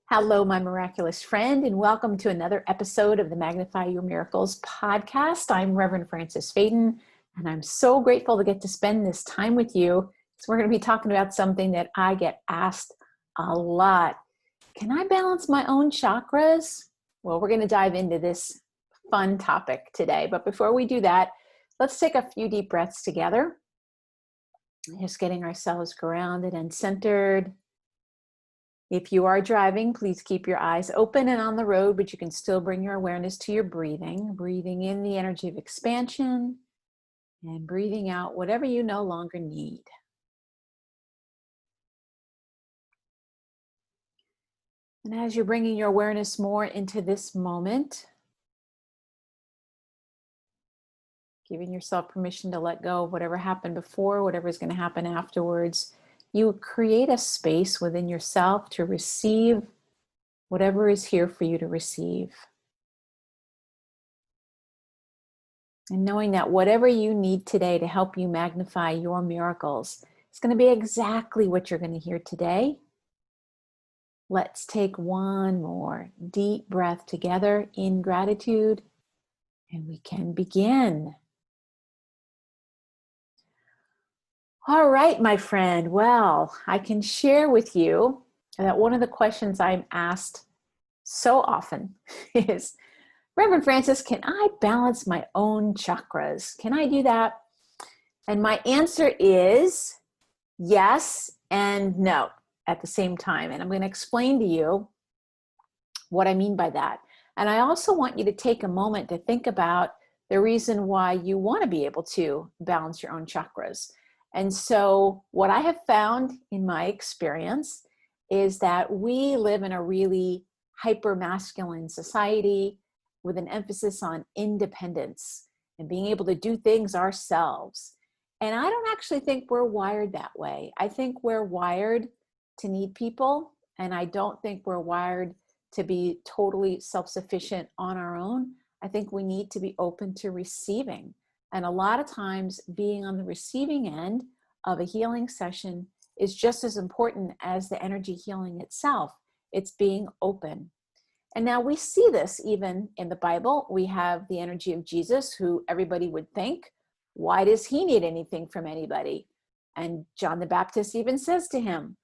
Hello, my miraculous friend, and welcome to another episode of the Magnify Your Miracles podcast. I'm Reverend Frances Faden, and I'm so grateful to get to spend this time with you. So we're going to be talking about something that I get asked a lot. Can I balance my own chakras? Well, we're going to dive into this fun topic today. But before we do that, let's take a few deep breaths together. Just getting ourselves grounded and centered. If you are driving, please keep your eyes open and on the road, but you can still bring your awareness to your breathing. Breathing in the energy of expansion and breathing out whatever you no longer need. And as you're bringing your awareness more into this moment, giving yourself permission to let go of whatever happened before, whatever is going to happen afterwards, you create a space within yourself to receive whatever is here for you to receive. And knowing that whatever you need today to help you magnify your miracles is going to be exactly what you're going to hear today. Let's take one more deep breath together in gratitude, and we can begin. All right, my friend. Well, I can share with you that one of the questions I'm asked so often is, Reverend Frances, can I balance my own chakras? Can I do that? And my answer is yes and no at the same time. And I'm going to explain to you what I mean by that. And I also want you to take a moment to think about the reason why you want to be able to balance your own chakras. And so what I have found in my experience is that we live in a really hyper-masculine society with an emphasis on independence and being able to do things ourselves. And I don't actually think we're wired that way. I think we're wired to need people, and I don't think we're wired to be totally self-sufficient on our own. I think we need to be open to receiving. And a lot of times being on the receiving end of a healing session is just as important as the energy healing itself. It's being open. And now we see this even in the Bible. We have the energy of Jesus, who everybody would think, why does he need anything from anybody? And John the Baptist even says to him,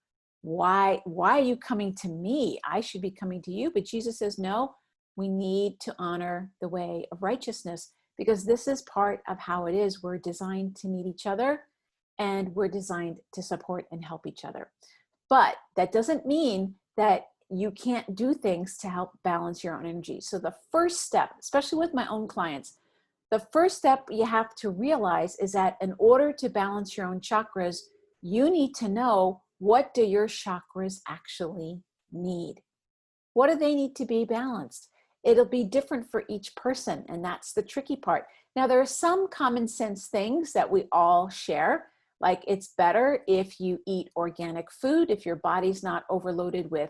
why are you coming to me? I should be coming to you. But Jesus says, no, we need to honor the way of righteousness, because this is part of how it is. We're designed to need each other, and we're designed to support and help each other. But that doesn't mean that you can't do things to help balance your own energy. So the first step, especially with my own clients, the first step you have to realize is that in order to balance your own chakras, you need to know, what do your chakras actually need? What do they need to be balanced? It'll be different for each person, and that's the tricky part. Now, there are some common sense things that we all share, like it's better if you eat organic food, if your body's not overloaded with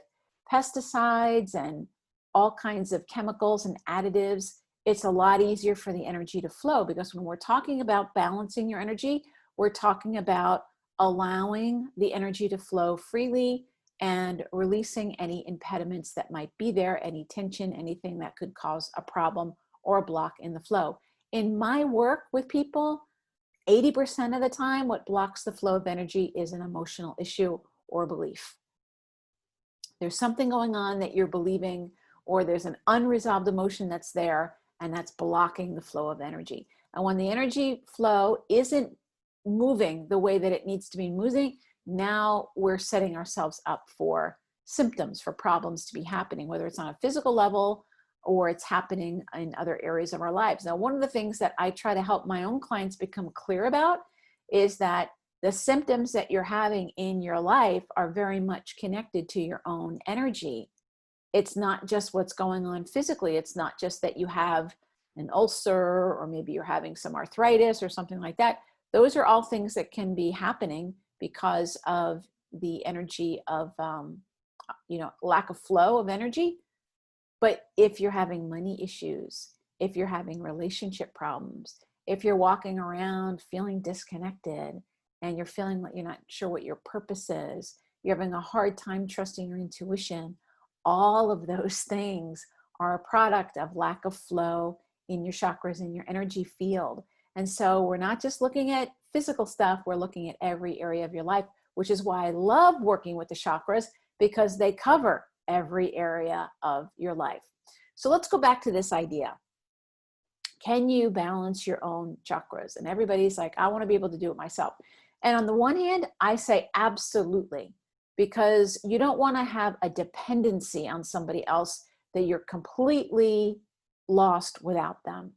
pesticides and all kinds of chemicals and additives. It's a lot easier for the energy to flow, because when we're talking about balancing your energy, we're talking about allowing the energy to flow freely and releasing any impediments that might be there, any tension, anything that could cause a problem or a block in the flow. In my work with people, 80% of the time, what blocks the flow of energy is an emotional issue or belief. There's something going on that you're believing, or there's an unresolved emotion that's there, and that's blocking the flow of energy. And when the energy flow isn't moving the way that it needs to be moving, now we're setting ourselves up for symptoms, for problems to be happening, whether it's on a physical level or it's happening in other areas of our lives. Now, one of the things that I try to help my own clients become clear about is that the symptoms that you're having in your life are very much connected to your own energy. It's not just what's going on physically. It's not just that you have an ulcer, or maybe you're having some arthritis or something like that. Those are all things that can be happening because of the energy of, lack of flow of energy. But if you're having money issues, if you're having relationship problems, if you're walking around feeling disconnected and you're feeling like you're not sure what your purpose is, you're having a hard time trusting your intuition, all of those things are a product of lack of flow in your chakras, in your energy field. And so we're not just looking at physical stuff, we're looking at every area of your life, which is why I love working with the chakras, because they cover every area of your life. So let's go back to this idea. Can you balance your own chakras? And everybody's like, I want to be able to do it myself. And on the one hand, I say absolutely, because you don't want to have a dependency on somebody else that you're completely lost without them.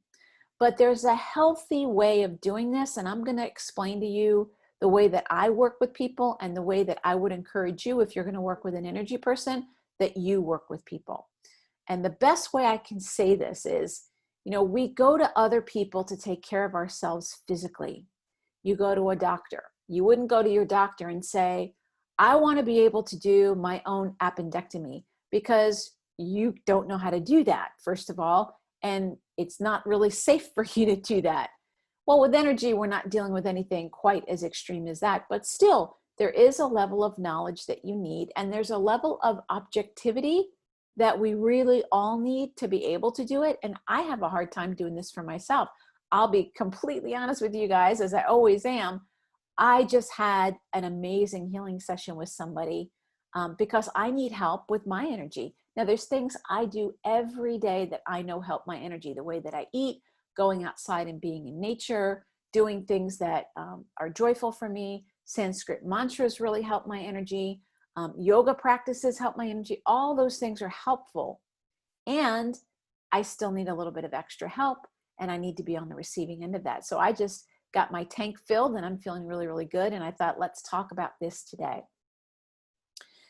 But there's a healthy way of doing this, and I'm going to explain to you the way that I work with people and the way that I would encourage you, if you're going to work with an energy person, that you work with people. And the best way I can say this is, we go to other people to take care of ourselves physically. You go to a doctor. You wouldn't go to your doctor and say, I want to be able to do my own appendectomy, because you don't know how to do that, first of all, and it's not really safe for you to do that. Well, with energy, we're not dealing with anything quite as extreme as that, but still, there is a level of knowledge that you need, and there's a level of objectivity that we really all need to be able to do it. And I have a hard time doing this for myself. I'll be completely honest with you guys, as I always am. I just had an amazing healing session with somebody because I need help with my energy. Now, there's things I do every day that I know help my energy, the way that I eat, going outside and being in nature, doing things that are joyful for me. Sanskrit mantras really help my energy. Yoga practices help my energy. All those things are helpful. And I still need a little bit of extra help, and I need to be on the receiving end of that. So I just got my tank filled and I'm feeling really, really good. And I thought, let's talk about this today.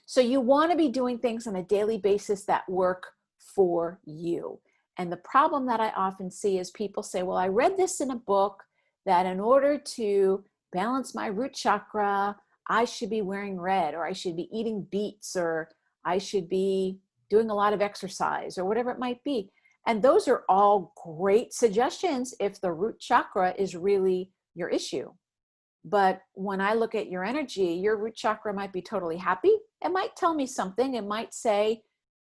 So you want to be doing things on a daily basis that work for you. And the problem that I often see is people say, well, I read this in a book that in order to balance my root chakra, I should be wearing red, or I should be eating beets, or I should be doing a lot of exercise, or whatever it might be. And those are all great suggestions if the root chakra is really your issue. But when I look at your energy, your root chakra might be totally happy. It might tell me something. It might say,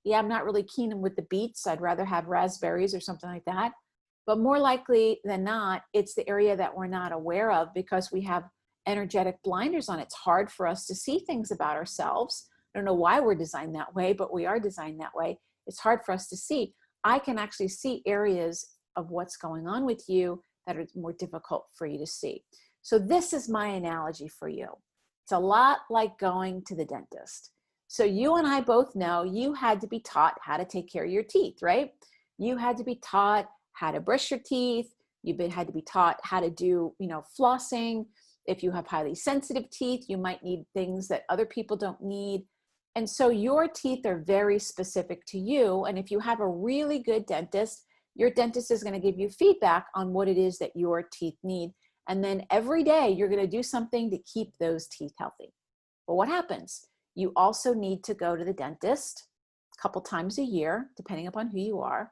yeah, I'm not really keen with the beets. I'd rather have raspberries or something like that. But more likely than not, it's the area that we're not aware of because we have energetic blinders on. It's hard for us to see things about ourselves. I don't know why we're designed that way, but we are designed that way. It's hard for us to see. I can actually see areas of what's going on with you that are more difficult for you to see. So this is my analogy for you. It's a lot like going to the dentist. So you and I both know you had to be taught how to take care of your teeth, right? You had to be taught how to brush your teeth. Had to be taught how to do, flossing. If you have highly sensitive teeth, you might need things that other people don't need. And so your teeth are very specific to you. And if you have a really good dentist, your dentist is going to give you feedback on what it is that your teeth need. And then every day you're going to do something to keep those teeth healthy. But what happens? You also need to go to the dentist a couple times a year, depending upon who you are.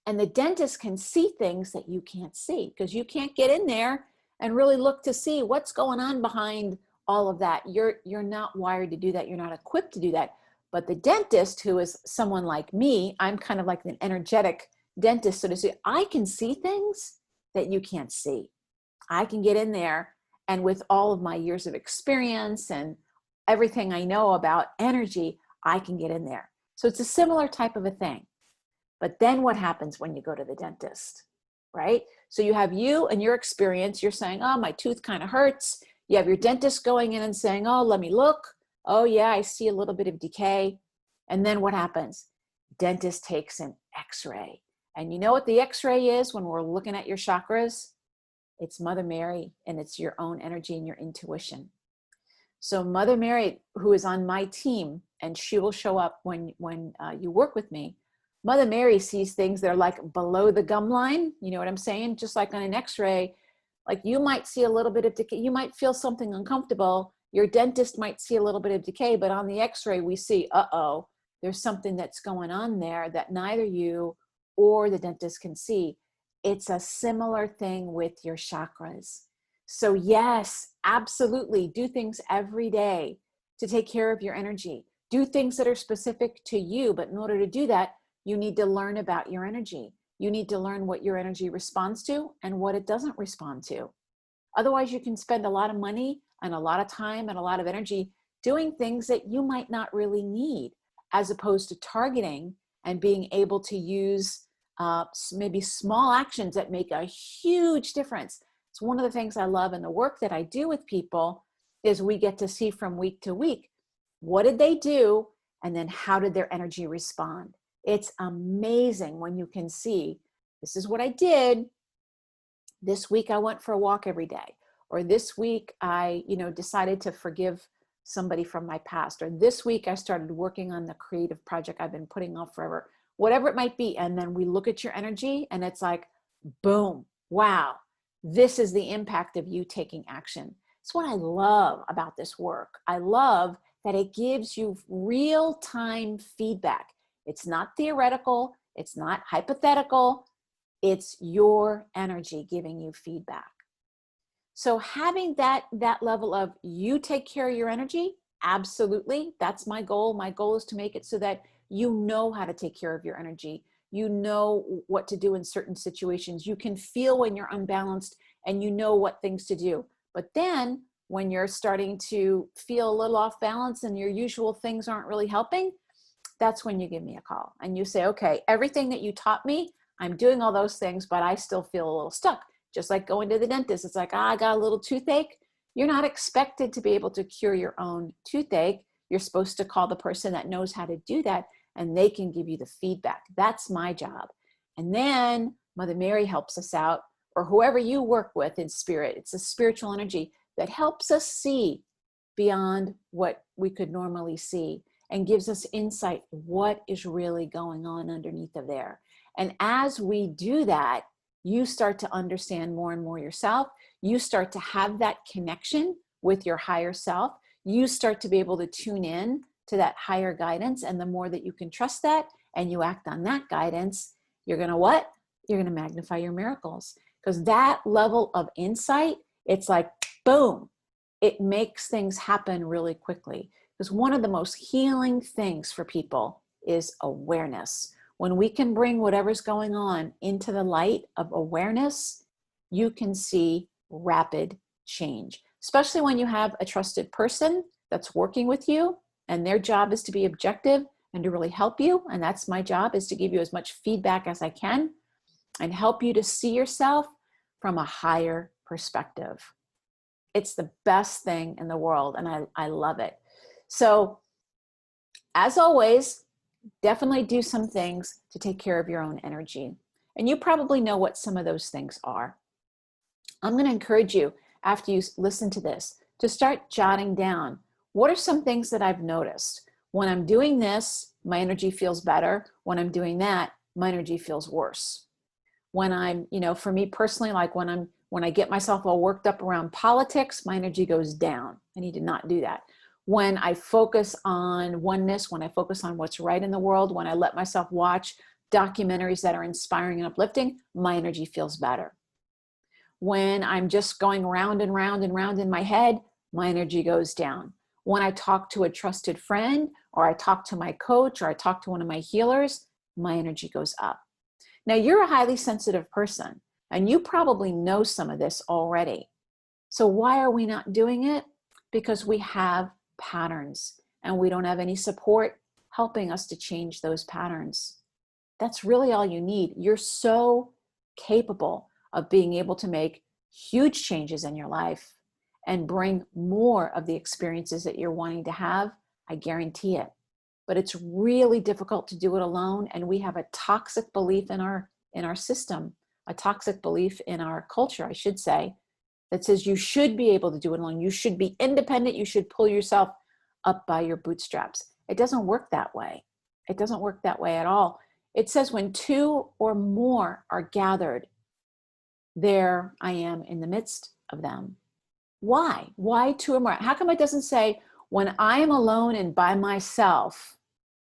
And the dentist can see things that you can't see because you can't get in there and really look to see what's going on behind all of that. You're not wired to do that. You're not equipped to do that. But the dentist, who is someone like me, I'm kind of like an energetic dentist, so to say, I can see things that you can't see. I can get in there, and with all of my years of experience and everything I know about energy, I can get in there. So it's a similar type of a thing. But then what happens when you go to the dentist, right? So you have you and your experience. You're saying, oh, my tooth kind of hurts. You have your dentist going in and saying, oh, let me look. Oh, yeah, I see a little bit of decay. And then what happens? Dentist takes an x-ray. And you know what the x-ray is when we're looking at your chakras? It's Mother Mary, and it's your own energy and your intuition. So Mother Mary, who is on my team, and she will show up when you work with me, Mother Mary sees things that are like below the gum line. You know what I'm saying? Just like on an x-ray, like you might see a little bit of decay. You might feel something uncomfortable. Your dentist might see a little bit of decay, but on the x-ray, we see, uh-oh, there's something that's going on there that neither you or the dentist can see. It's a similar thing with your chakras. So yes, absolutely, do things every day to take care of your energy. Do things that are specific to you. But in order to do that, you need to learn about your energy. You need to learn what your energy responds to and what it doesn't respond to. Otherwise, you can spend a lot of money and a lot of time and a lot of energy doing things that you might not really need, as opposed to targeting and being able to use maybe small actions that make a huge difference. It's one of the things I love in the work that I do with people is we get to see from week to week, what did they do? And then how did their energy respond? It's amazing when you can see, this is what I did. This week I went for a walk every day. Or this week I, decided to forgive somebody from my past. Or this week I started working on the creative project I've been putting off forever. Whatever it might be. And then we look at your energy and it's like, boom, wow, this is the impact of you taking action. It's what I love about this work. I love that it gives you real-time feedback. It's not theoretical. It's not hypothetical. It's your energy giving you feedback. So having that level of you take care of your energy, absolutely. That's my goal. My goal is to make it so that you know how to take care of your energy. You know what to do in certain situations. You can feel when you're unbalanced and you know what things to do. But then when you're starting to feel a little off balance and your usual things aren't really helping, that's when you give me a call and you say, okay, everything that you taught me, I'm doing all those things, but I still feel a little stuck. Just like going to the dentist. It's like, I got a little toothache. You're not expected to be able to cure your own toothache. You're supposed to call the person that knows how to do that and they can give you the feedback. That's my job. And then Mother Mary helps us out, or whoever you work with in spirit. It's a spiritual energy that helps us see beyond what we could normally see and gives us insight what is really going on underneath of there. And as we do that, you start to understand more and more yourself. You start to have that connection with your higher self. You start to be able to tune in to that higher guidance. And the more that you can trust that and you act on that guidance, you're going to what? You're going to magnify your miracles. Because that level of insight, it's like, boom, it makes things happen really quickly. Because one of the most healing things for people is awareness. When we can bring whatever's going on into the light of awareness, you can see rapid change, especially when you have a trusted person that's working with you and their job is to be objective and to really help you. And that's my job, is to give you as much feedback as I can and help you to see yourself from a higher perspective. It's the best thing in the world and I love it. So as always, definitely do some things to take care of your own energy. And you probably know what some of those things are. I'm going to encourage you, after you listen to this, to start jotting down, what are some things that I've noticed? When I'm doing this, my energy feels better. When I'm doing that, my energy feels worse. When I'm, for me personally, like when I get myself all worked up around politics, my energy goes down. I need to not do that. When I focus on oneness, when I focus on what's right in the world, when I let myself watch documentaries that are inspiring and uplifting, my energy feels better. When I'm just going round and round and round in my head, my energy goes down. When I talk to a trusted friend, or I talk to my coach, or I talk to one of my healers, my energy goes up. Now, you're a highly sensitive person, and you probably know some of this already. So why are we not doing it? Because we have patterns and we don't have any support helping us to change those patterns. That's really all you need. You're so capable of being able to make huge changes in your life and bring more of the experiences that you're wanting to have. I guarantee it. But it's really difficult to do it alone. And we have a toxic belief in our system, a toxic belief in our culture, I should say, that says you should be able to do it alone. You should be independent. You should pull yourself up by your bootstraps. It doesn't work that way. It doesn't work that way at all. It says when two or more are gathered, there I am in the midst of them. Why? Why two or more? How come it doesn't say when I am alone and by myself,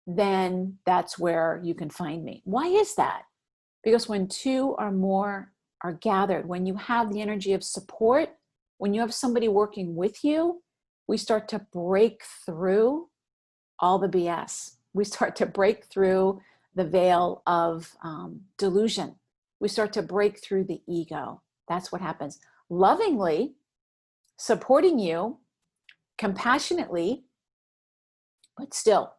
then that's where you can find me? Why is that? Because when two or more are gathered, when you have the energy of support, when you have somebody working with you, we start to break through all the BS. We start to break through the veil of delusion. We start to break through the ego. That's what happens. Lovingly, supporting you, compassionately, but still,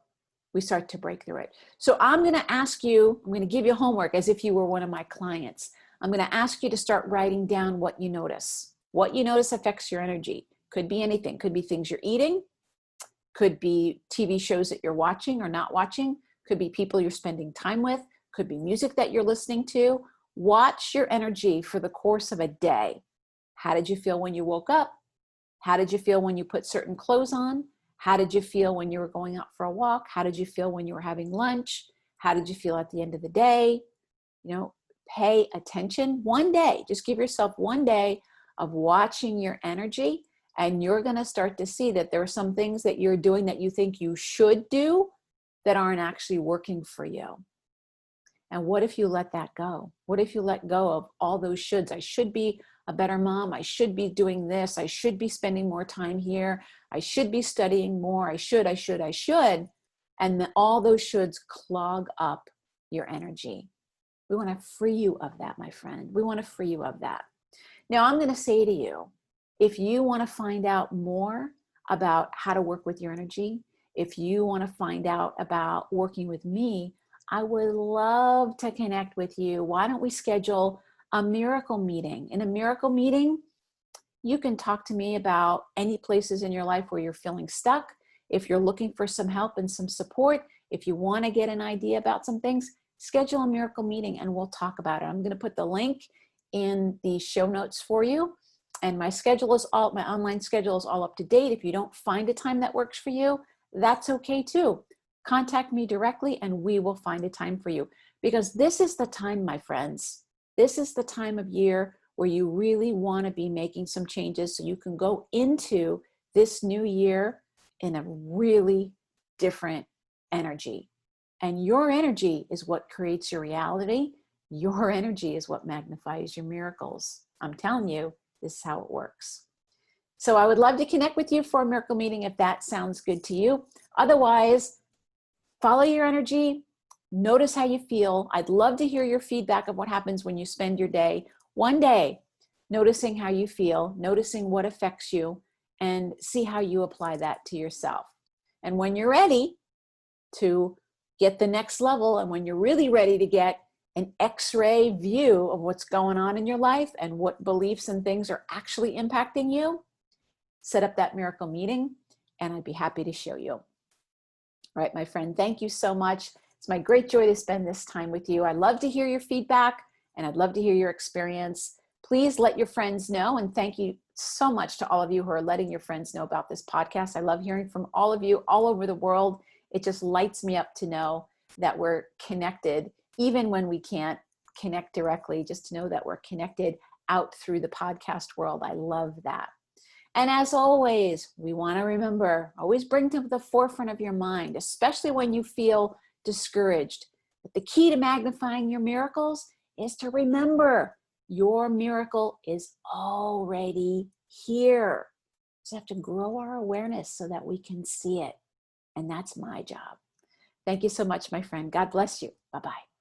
we start to break through it. So I'm going to ask you, I'm going to give you homework as if you were one of my clients. I'm going to ask you to start writing down what you notice. What you notice affects your energy. Could be anything. Could be things you're eating. Could be TV shows that you're watching or not watching. Could be people you're spending time with. Could be music that you're listening to. Watch your energy for the course of a day. How did you feel when you woke up? How did you feel when you put certain clothes on? How did you feel when you were going out for a walk? How did you feel when you were having lunch? How did you feel at the end of the day? You know, pay attention. One day, just give yourself one day of watching your energy, and you're going to start to see that there are some things that you're doing that you think you should do that aren't actually working for you. And what if you let that go? What if you let go of all those shoulds? I should be a better mom. I should be doing this. I should be spending more time here. I should be studying more. I should. And all those shoulds clog up your energy. We want to free you of that, my friend. We want to free you of that. Now, I'm going to say to you, if you want to find out more about how to work with your energy, if you want to find out about working with me, I would love to connect with you. Why don't we schedule a miracle meeting? In a miracle meeting, you can talk to me about any places in your life where you're feeling stuck. If you're looking for some help and some support, if you want to get an idea about some things, schedule a miracle meeting and we'll talk about it. I'm going to put the link in the show notes for you. And my online schedule is all up to date. If you don't find a time that works for you, that's okay too. Contact me directly and we will find a time for you. Because this is the time, my friends. This is the time of year where you really want to be making some changes so you can go into this new year in a really different energy. And your energy is what creates your reality. Your energy is what magnifies your miracles. I'm telling you, this is how it works. So I would love to connect with you for a miracle meeting if that sounds good to you. Otherwise, follow your energy. Notice how you feel. I'd love to hear your feedback of what happens when you spend your day, one day, noticing how you feel, noticing what affects you, and see how you apply that to yourself. And when you're ready to get the next level, and when you're really ready to get an X-ray view of what's going on in your life and what beliefs and things are actually impacting you, set up that miracle meeting and I'd be happy to show you. All right, my friend, thank you so much. It's my great joy to spend this time with you. I love to hear your feedback and I'd love to hear your experience. Please let your friends know, and thank you so much to all of you who are letting your friends know about this podcast. I love hearing from all of you all over the world. It just lights me up to know that we're connected, even when we can't connect directly, just to know that we're connected out through the podcast world. I love that. And as always, we want to remember, always bring to the forefront of your mind, especially when you feel discouraged, that the key to magnifying your miracles is to remember your miracle is already here. We just have to grow our awareness so that we can see it. And that's my job. Thank you so much, my friend. God bless you. Bye-bye.